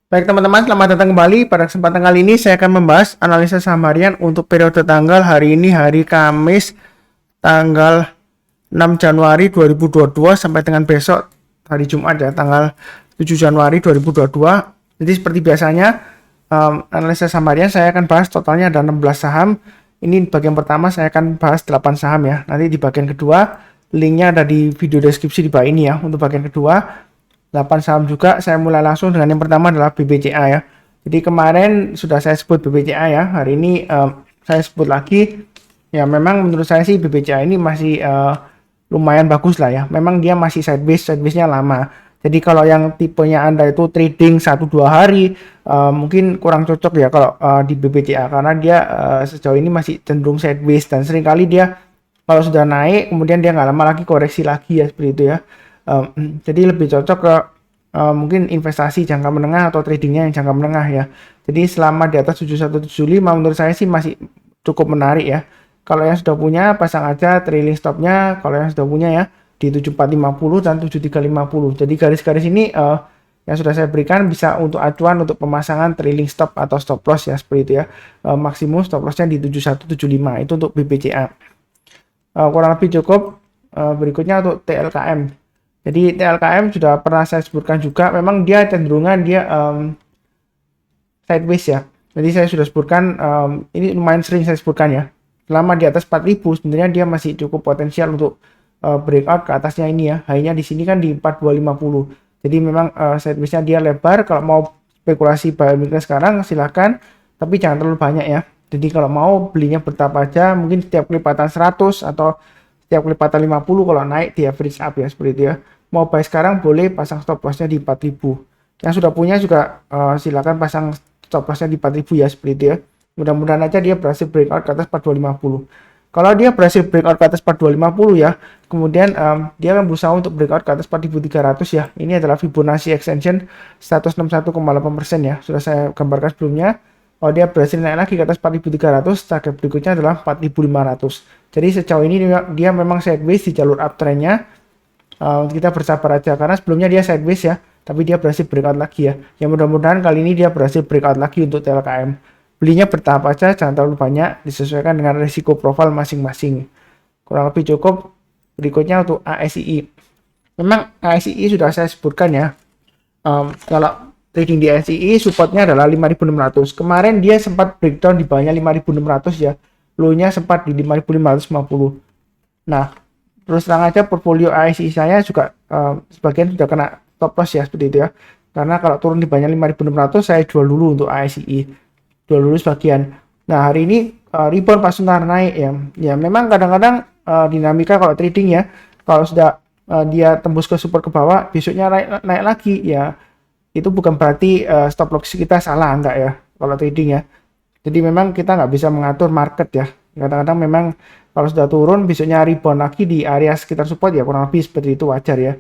Baik teman-teman, selamat datang kembali. Pada kesempatan kali ini saya akan membahas analisa saham harian untuk periode tanggal hari ini, hari Kamis, tanggal 6 Januari 2022 sampai dengan besok hari Jumat ya, tanggal 7 Januari 2022. Jadi seperti biasanya, analisa saham harian saya akan bahas totalnya ada 16 saham. Ini bagian pertama saya akan bahas 8 saham ya. Nanti di bagian kedua, linknya ada di video deskripsi di bawah ini ya. Untuk bagian kedua 8 saham juga. Saya mulai langsung dengan yang pertama adalah BBCA ya. Jadi kemarin sudah saya sebut BBCA ya. Hari ini saya sebut lagi. Ya memang menurut saya sih BBCA ini masih lumayan bagus lah ya. Memang dia masih sideways-nya lama. Jadi kalau yang tipenya Anda itu trading 1-2 hari mungkin kurang cocok ya kalau di BBCA, karena dia sejauh ini masih cenderung sideways dan seringkali dia kalau sudah naik kemudian dia nggak lama lagi koreksi lagi ya, seperti itu ya. Jadi lebih cocok ke mungkin investasi jangka menengah atau tradingnya yang jangka menengah ya. Jadi selama di atas 7175 menurut saya sih masih cukup menarik ya. Kalau yang sudah punya pasang aja trailing stopnya, kalau yang sudah punya ya di 7450 dan 7350. Jadi garis-garis ini yang sudah saya berikan bisa untuk acuan untuk pemasangan trailing stop atau stop loss ya, seperti itu ya. Maksimum stop lossnya di 7175 itu untuk BBCA. Kurang lebih cukup. Berikutnya untuk TLKM. Jadi TLKM sudah pernah saya sebutkan juga, memang dia cenderungan dia sideways ya. Jadi saya sudah sebutkan, ini lumayan sering saya sebutkan ya. Selama di atas 4000 sebenarnya dia masih cukup potensial untuk breakout ke atasnya ini ya. High-nya di sini kan di 4250. Jadi memang sideways-nya dia lebar. Kalau mau spekulasi buy sekarang silahkan, tapi jangan terlalu banyak ya. Jadi kalau mau belinya bertahap aja, mungkin setiap kelipatan 100 atau setiap kelipatan 50 kalau naik di average up ya, seperti itu ya. Mau buy sekarang boleh pasang stop lossnya di 4000. Yang sudah punya juga silakan pasang stop lossnya di 4000 ya, seperti itu ya. Mudah-mudahan aja dia berhasil breakout ke atas 4250. Kalau dia berhasil breakout ke atas 4250 ya, kemudian dia akan berusaha untuk breakout ke atas 4300 ya. Ini adalah Fibonacci extension 161,8% ya. Sudah saya gambarkan sebelumnya. Kalau dia berhasil naik lagi ke atas 4300, target berikutnya adalah 4500. Jadi sejauh ini dia memang sideways di jalur uptrendnya. Kita bersabar aja karena sebelumnya dia sideways ya, tapi dia berhasil breakout lagi ya. Yang mudah-mudahan kali ini dia berhasil breakout lagi untuk TLKM. Belinya bertahap aja, jangan terlalu banyak, disesuaikan dengan risiko profil masing-masing. Kurang lebih cukup. Berikutnya untuk ASII. Memang ASII sudah saya sebutkan ya. Kalau trading di ASII supportnya adalah 5600. Kemarin dia sempat breakdown di bawahnya 5600 ya. Low-nya sempat di 5550. Nah, terus terang aja portfolio ASI saya juga sebagian sudah kena stop loss ya, seperti itu ya. Karena kalau turun di banyak 5600 saya jual dulu untuk ASI. Jual dulu sebagian. Nah, hari ini rebound pas sebentar naik ya. Ya memang kadang-kadang dinamika kalau trading ya. Kalau sudah dia tembus ke support ke bawah, besoknya naik lagi ya. Itu bukan berarti stop loss kita salah, enggak ya. Kalau trading ya. Jadi memang kita nggak bisa mengatur market ya. Kadang-kadang memang kalau sudah turun besoknya rebound lagi di area sekitar support ya, kurang lebih seperti itu wajar ya.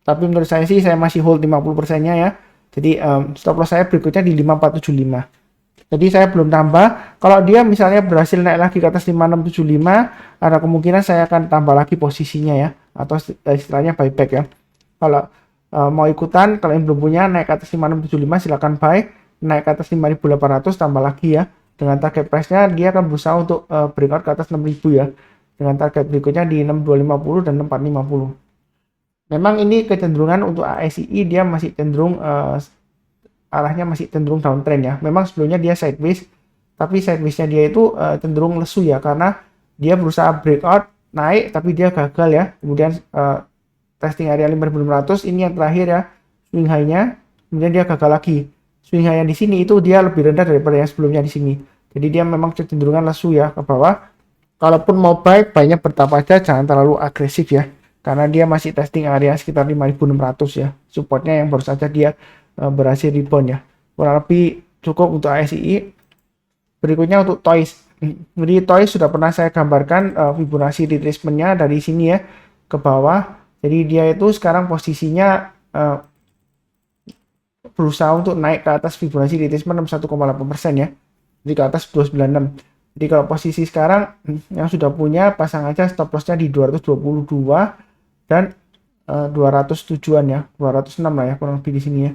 Tapi menurut saya sih saya masih hold 50%-nya ya. Jadi stop loss saya berikutnya di 5475. Jadi saya belum tambah. Kalau dia misalnya berhasil naik lagi ke atas 5675, ada kemungkinan saya akan tambah lagi posisinya ya, atau istilahnya buyback ya. Kalau mau ikutan, kalau yang belum punya naik ke atas 5675 silakan buy, naik ke atas 5800 tambah lagi ya. Dengan target price-nya dia akan berusaha untuk breakout ke atas 6000 ya. Dengan target berikutnya di 6250 dan 6450. Memang ini kecenderungan untuk ASII dia masih cenderung arahnya masih cenderung downtrend ya. Memang sebelumnya dia sideways, tapi sideways-nya dia itu cenderung lesu ya, karena dia berusaha breakout naik tapi dia gagal ya. Kemudian testing area 5600 ini yang terakhir ya, swing high-nya, kemudian dia gagal lagi. Swing high yang di sini itu dia lebih rendah daripada yang sebelumnya di sini. Jadi dia memang kecenderungan lesu ya ke bawah. Kalaupun mau buy-nya bertahap aja, jangan terlalu agresif ya. Karena dia masih testing area sekitar 5600 ya. Supportnya yang baru saja dia berhasil rebound ya. Kurang lebih cukup untuk ASI. Berikutnya untuk Toys. Jadi Toys sudah pernah saya gambarkan Fibonacci retracement-nya dari sini ya ke bawah. Jadi dia itu sekarang posisinya berusaha untuk naik ke atas Fibonacci retracement 61,8% ya. Jadi ke atas 296. Jadi kalau posisi sekarang yang sudah punya pasang aja stop loss-nya di 222 dan 200 tujuan ya, 206 lah ya kurang lebih di sini ya.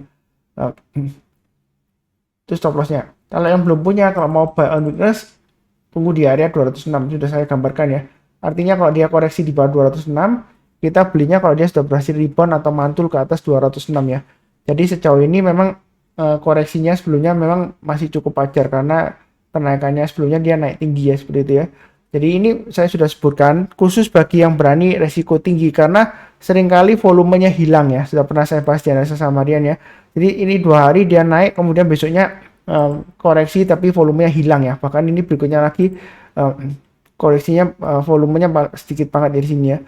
Itu stop lossnya. Kalau yang belum punya, kalau mau buy on weakness, tunggu di area 206, sudah saya gambarkan ya. Artinya kalau dia koreksi di bawah 206, kita belinya kalau dia sudah berhasil rebound atau mantul ke atas 206 ya. Jadi sejauh ini memang koreksinya sebelumnya memang masih cukup wajar karena kenaikannya sebelumnya dia naik tinggi ya, seperti itu ya. Jadi ini saya sudah sebutkan khusus bagi yang berani resiko tinggi karena seringkali volumenya hilang ya. Sudah pernah saya bahas di analisa samarian ya. Jadi ini 2 hari dia naik, kemudian besoknya koreksi tapi volumenya hilang ya. Bahkan ini berikutnya lagi koreksinya volumenya sedikit banget dari sini ya.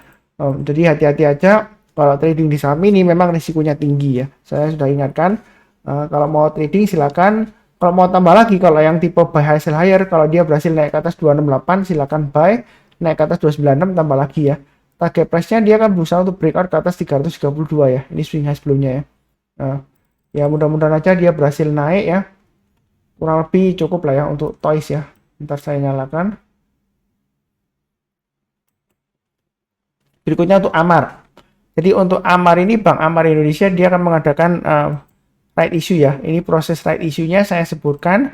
Jadi hati-hati aja kalau trading di saham ini memang risikonya tinggi ya. Saya sudah ingatkan kalau mau trading silakan. Kalau mau tambah lagi, kalau yang tipe buy high sell higher, kalau dia berhasil naik ke atas 268 silakan buy, naik ke atas 296 tambah lagi ya. Target price-nya dia kan berusaha untuk breakout ke atas 332 ya. Ini swing high sebelumnya ya. Ya mudah-mudahan aja dia berhasil naik ya. Kurang lebih cukup lah ya untuk Toys ya. Ntar saya nyalakan. Berikutnya untuk Amar. Jadi untuk Amar ini, Bank Amar Indonesia dia akan mengadakan right issue ya. Ini proses right issue-nya saya sebutkan.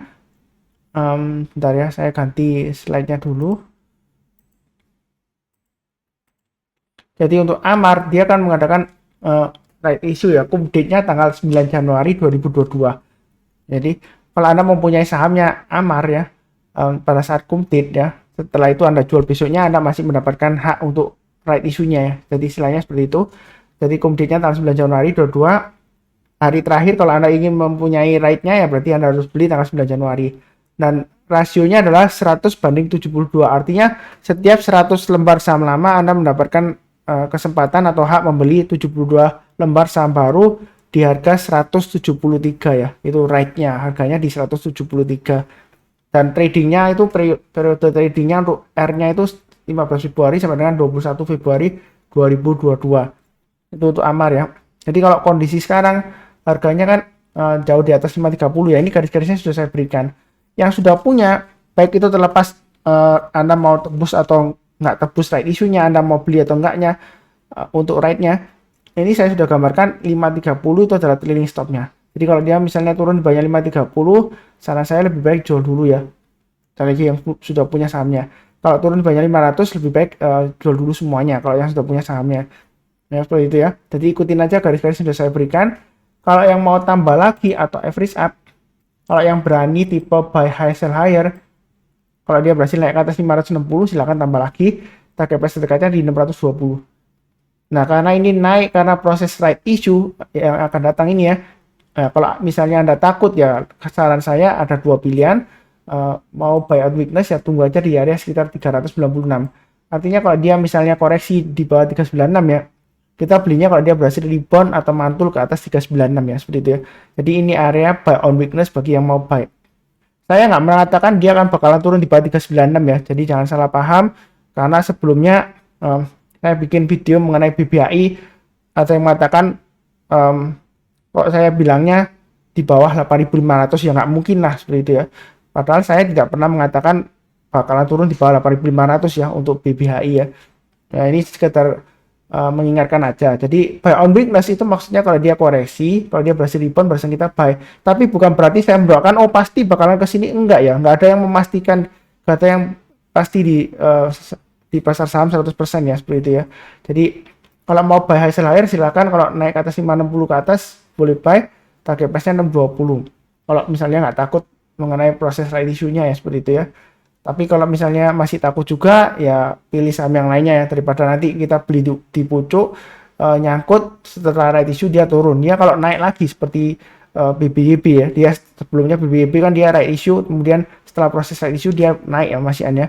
Bentar ya, saya ganti slide-nya dulu. Jadi untuk Amar dia akan mengadakan right issue ya. Date-nya tanggal 9 Januari 2022. Jadi kalau Anda mempunyai sahamnya Amar ya, pada saat date ya, setelah itu Anda jual besoknya, Anda masih mendapatkan hak untuk right issue-nya ya. Jadi istilahnya seperti itu. Jadi date-nya tanggal 9 Januari 2022. Hari terakhir kalau Anda ingin mempunyai right-nya ya berarti Anda harus beli tanggal 9 Januari. Dan rasionya adalah 100/72. Artinya setiap 100 lembar saham lama Anda mendapatkan kesempatan atau hak membeli 72 lembar saham baru di harga 173 ya. Itu right-nya, harganya di 173. Dan tradingnya itu periode tradingnya untuk R-nya itu 15 Februari sampai dengan 21 Februari 2022. Itu untuk Amar ya. Jadi kalau kondisi sekarang harganya kan jauh di atas 530 ya. Ini garis-garisnya sudah saya berikan. Yang sudah punya, baik itu terlepas Anda mau tebus atau nggak tebus right issue-nya, Anda mau beli atau enggaknya untuk right-nya. Ini saya sudah gambarkan 530 itu adalah trailing stop-nya. Jadi kalau dia misalnya turun di bawah 530, saran saya lebih baik jual dulu ya. Lagi yang sudah punya sahamnya. Kalau turun di bawah 500 lebih baik jual dulu semuanya kalau yang sudah punya sahamnya. Ya seperti itu ya. Jadi ikutin aja garis-garis yang sudah saya berikan. Kalau yang mau tambah lagi atau average up, kalau yang berani tipe buy high sell higher, kalau dia berhasil naik ke atas 560 silahkan tambah lagi. Target price terdekatnya di 620. Nah karena ini naik karena proses right issue yang akan datang ini ya. Nah, kalau misalnya Anda takut ya, saran saya ada 2 pilihan. Mau buy out weakness ya tunggu aja di area sekitar 396. Artinya kalau dia misalnya koreksi di bawah 396 ya, kita belinya kalau dia berhasil rebound atau mantul ke atas 396 ya, seperti itu ya. Jadi ini area buy on weakness bagi yang mau buy. Saya nggak mengatakan dia akan bakalan turun di bawah 396 ya, jadi jangan salah paham. Karena sebelumnya saya bikin video mengenai BBHI, ada yang mengatakan kok saya bilangnya di bawah 8.500 ya, nggak mungkin lah seperti itu ya. Padahal saya tidak pernah mengatakan bakalan turun di bawah 8.500 ya untuk BBHI ya. Nah ini sekitar mengingatkan aja. Jadi buy on weakness itu maksudnya kalau dia koreksi, kalau dia berhasil rebound barusan kita buy. Tapi bukan berarti saya mendoakan oh pasti bakalan ke sini, enggak ya. Enggak ada yang memastikan, enggak ada yang pasti di pasar saham 100% ya, seperti itu ya. Jadi kalau mau buy high sell higher silakan, kalau naik ke atas 560 ke atas boleh buy, target price-nya 620. Kalau misalnya nggak takut mengenai proses right issue-nya ya, seperti itu ya. Tapi kalau misalnya masih takut juga, ya pilih saham yang lainnya ya, daripada nanti kita beli di pucuk, nyangkut setelah right issue dia turun. Ya kalau naik lagi seperti BBYB ya, dia sebelumnya BBYB kan dia right issue, kemudian setelah proses right issue dia naik ya masihannya,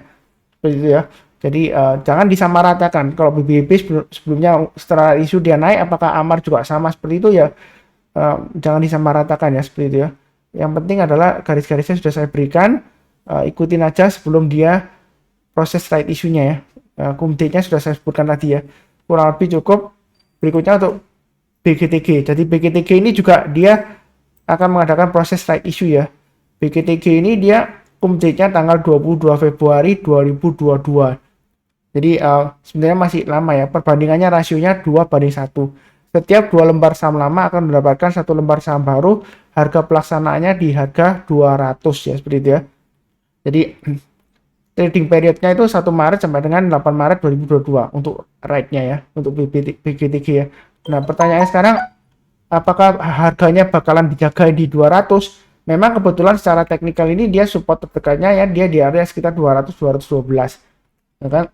seperti itu ya. Jadi jangan disamaratakan. Kalau BBYB sebelumnya setelah right issue dia naik, apakah Amar juga sama seperti itu ya? Jangan disamaratakan ya, seperti itu ya. Yang penting adalah garis-garisnya sudah saya berikan. Ikutin aja sebelum dia proses right issue-nya ya. Date-nya sudah saya sebutkan tadi ya. Kurang lebih cukup. Berikutnya untuk BGTG. Jadi BGTG ini juga dia akan mengadakan proses right issue ya. BGTG ini dia date-nya tanggal 22 Februari 2022. Jadi sebenarnya masih lama ya. Perbandingannya rasionya 2:1. Setiap 2 lembar saham lama akan mendapatkan 1 lembar saham baru harga pelaksanaannya di harga 200 ya, seperti itu ya. Jadi trading periodnya itu 1 Maret sampai dengan 8 Maret 2022 untuk rate-nya ya, untuk BGTG ya. Nah, pertanyaannya sekarang, apakah harganya bakalan dijaga di 200? Memang kebetulan secara teknikal ini dia support terdekatnya ya, dia di area sekitar 200 212 ya kan.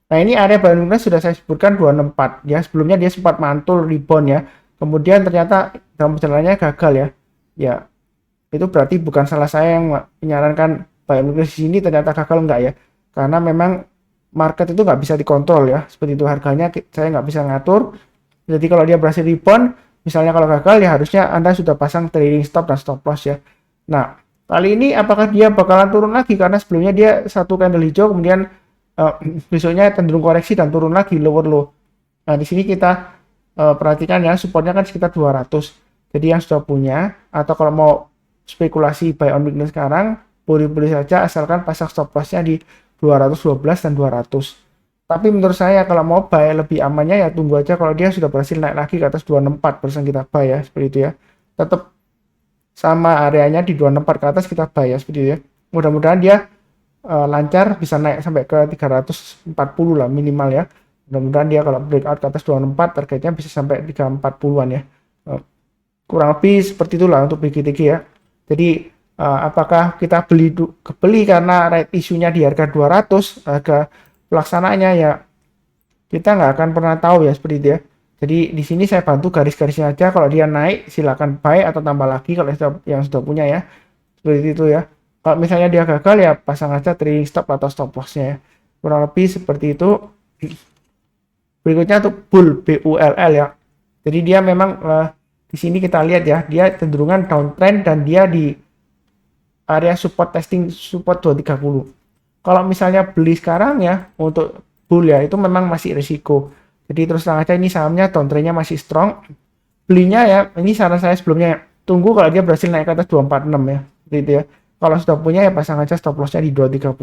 Nah, ini area buy and weakness sudah saya sebutkan 264 ya. Sebelumnya dia sempat mantul rebound ya. Kemudian ternyata dalam perjalanannya gagal ya. Ya, itu berarti bukan salah saya yang menyarankan buy and weakness di sini ternyata gagal, enggak ya. Karena memang market itu nggak bisa dikontrol ya. Seperti itu, harganya saya nggak bisa ngatur. Jadi kalau dia berhasil rebound, misalnya kalau gagal ya harusnya Anda sudah pasang trading stop dan stop loss ya. Nah, kali ini apakah dia bakalan turun lagi? Karena sebelumnya dia satu candle hijau, kemudian besoknya cenderung koreksi dan turun lagi lower low. Nah, di sini kita perhatikan ya, supportnya kan sekitar 200. Jadi yang sudah punya, atau kalau mau spekulasi buy on weakness sekarang, boleh-boleh saja asalkan pasang stop lossnya di 212 dan 200. Tapi menurut saya kalau mau buy lebih amannya ya tunggu aja kalau dia sudah berhasil naik lagi ke atas 264 persen kita buy ya, seperti itu ya. Tetap sama areanya di 264 ke atas kita buy ya, seperti itu ya. Mudah-mudahan dia lancar bisa naik sampai ke 340 lah minimal ya. Mudah-mudahan dia kalau breakout ke atas 264 targetnya bisa sampai 340-an ya. Kurang lebih seperti itulah untuk BGTG ya. Jadi apakah kita beli karena right isunya di harga 200, harga pelaksanaannya ya kita nggak akan pernah tahu ya, seperti itu ya. Jadi di sini saya bantu garis-garisnya aja, kalau dia naik silakan buy atau tambah lagi kalau yang sudah punya ya, seperti itu ya. Kalau misalnya dia gagal ya pasang aja trading stop atau stop lossnya ya, kurang lebih seperti itu. Berikutnya untuk bull, BULL ya. Jadi dia memang di sini kita lihat ya, dia cenderungan downtrend dan dia di area support testing support 230. Kalau misalnya beli sekarang ya untuk bull ya itu memang masih risiko. Jadi terus terang aja ini sahamnya downtrendnya masih strong. Belinya ya ini saran saya sebelumnya ya, tunggu kalau dia berhasil naik ke atas 246 ya. Gitu ya. Kalau sudah punya ya pasang aja stop lossnya di 230.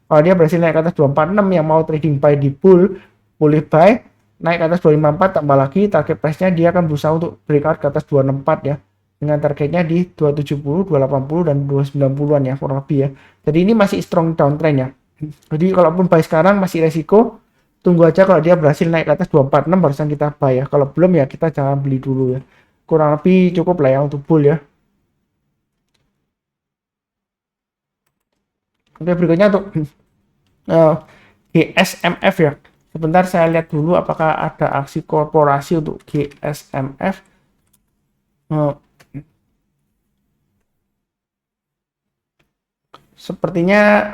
Kalau dia berhasil naik ke atas 246 yang mau trading buy di bull, boleh buy naik ke atas 254 tambah lagi target price-nya dia akan berusaha untuk breakout ke atas 264 ya. Dengan targetnya di 270, 280 dan 290-an ya kurang lebih ya. Jadi ini masih strong downtrend ya. Jadi kalaupun buy sekarang masih resiko, tunggu aja kalau dia berhasil naik ke atas 246 barusan kita buy ya. Kalau belum ya kita jangan beli dulu ya. Kurang lebih cukup lah ya untuk bull ya. Oke, berikutnya untuk GSMF ya. Sebentar saya lihat dulu apakah ada aksi korporasi untuk GSMF. Sepertinya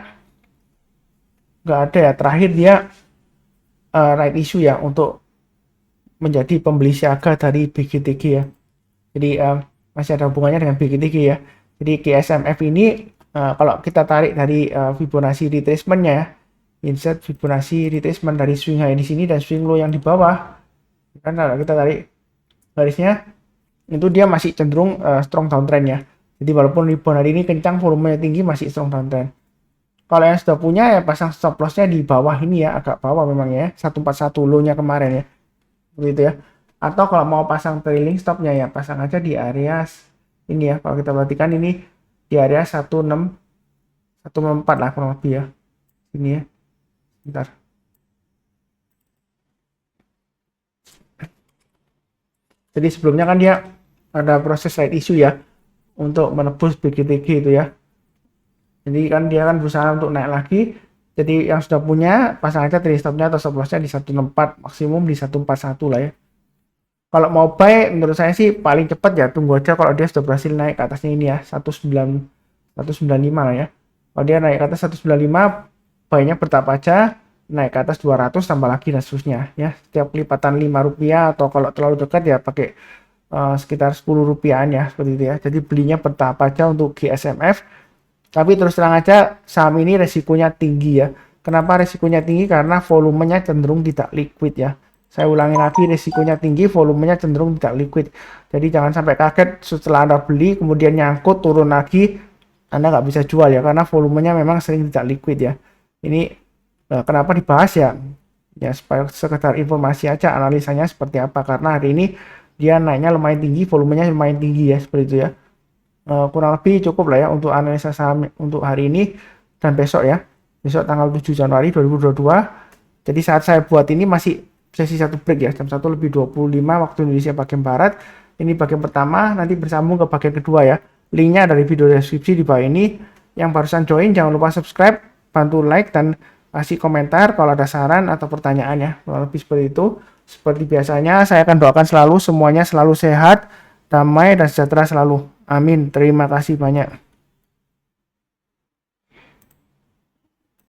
nggak ada ya. Terakhir dia right issue ya untuk menjadi pembeli siaga dari BGTG ya. Jadi masih ada hubungannya dengan BGTG ya. Jadi GSMF ini kalau kita tarik dari Fibonacci retracement-nya ya, insert Fibonacci retracement dari swing high di sini dan swing low yang di bawah, kan kalau kita tarik garisnya itu dia masih cenderung strong downtrend ya. Jadi walaupun rebound hari ini kencang, volumenya tinggi, masih strong downtrend. Kalau yang sudah punya ya pasang stop lossnya di bawah ini ya, agak bawah memang ya, 141 low-nya kemarin ya, begitu ya. Atau kalau mau pasang trailing stopnya ya pasang aja di area ini ya. Kalau kita perhatikan ini di area 164 lah kurang lebih ya, ini ya. Bentar. Jadi sebelumnya kan dia ada proses right issue ya untuk menebus BGTG itu ya. Jadi kan dia kan berusaha untuk naik lagi. Jadi yang sudah punya pasang aja trailing stopnya atau stop lossnya di 164, maksimum di 141 lah ya. Kalau mau buy menurut saya sih paling cepat ya tunggu aja kalau dia sudah berhasil naik ke atasnya ini ya, 195 lah ya. Kalau dia naik ke atas 195, buy-nya bertahap aja, naik ke atas 200 tambah lagi dan seterusnya ya. Setiap kelipatan 5 rupiah atau kalau terlalu dekat ya pakai sekitar 10 rupiahan ya, seperti itu ya. Jadi belinya bertahap aja untuk GSMF. Tapi terus terang aja saham ini resikonya tinggi ya. Kenapa resikonya tinggi? Karena volumenya cenderung tidak liquid ya. Saya ulangi lagi, resikonya tinggi, volumenya cenderung tidak liquid. Jadi jangan sampai kaget setelah Anda beli kemudian nyangkut turun lagi, Anda nggak bisa jual ya karena volumenya memang sering tidak liquid ya. Ini kenapa dibahas ya? Ya supaya sekedar informasi aja analisanya seperti apa, karena hari ini dia naiknya lumayan tinggi, volumenya lumayan tinggi ya, seperti itu ya. kurang lebih cukup lah ya untuk analisa saham untuk hari ini dan besok ya. Besok tanggal 7 Januari 2022. Jadi saat saya buat ini masih sesi satu break ya, jam 1 lebih 25 waktu Indonesia bagian barat. Ini bagian pertama, nanti bersambung ke bagian kedua ya. Linknya dari video deskripsi di bawah ini. Yang barusan join jangan lupa subscribe, bantu like dan kasih komentar kalau ada saran atau pertanyaan ya. Kurang lebih seperti itu. Seperti biasanya saya akan doakan selalu semuanya selalu sehat, damai dan sejahtera selalu. Amin. Terima kasih banyak.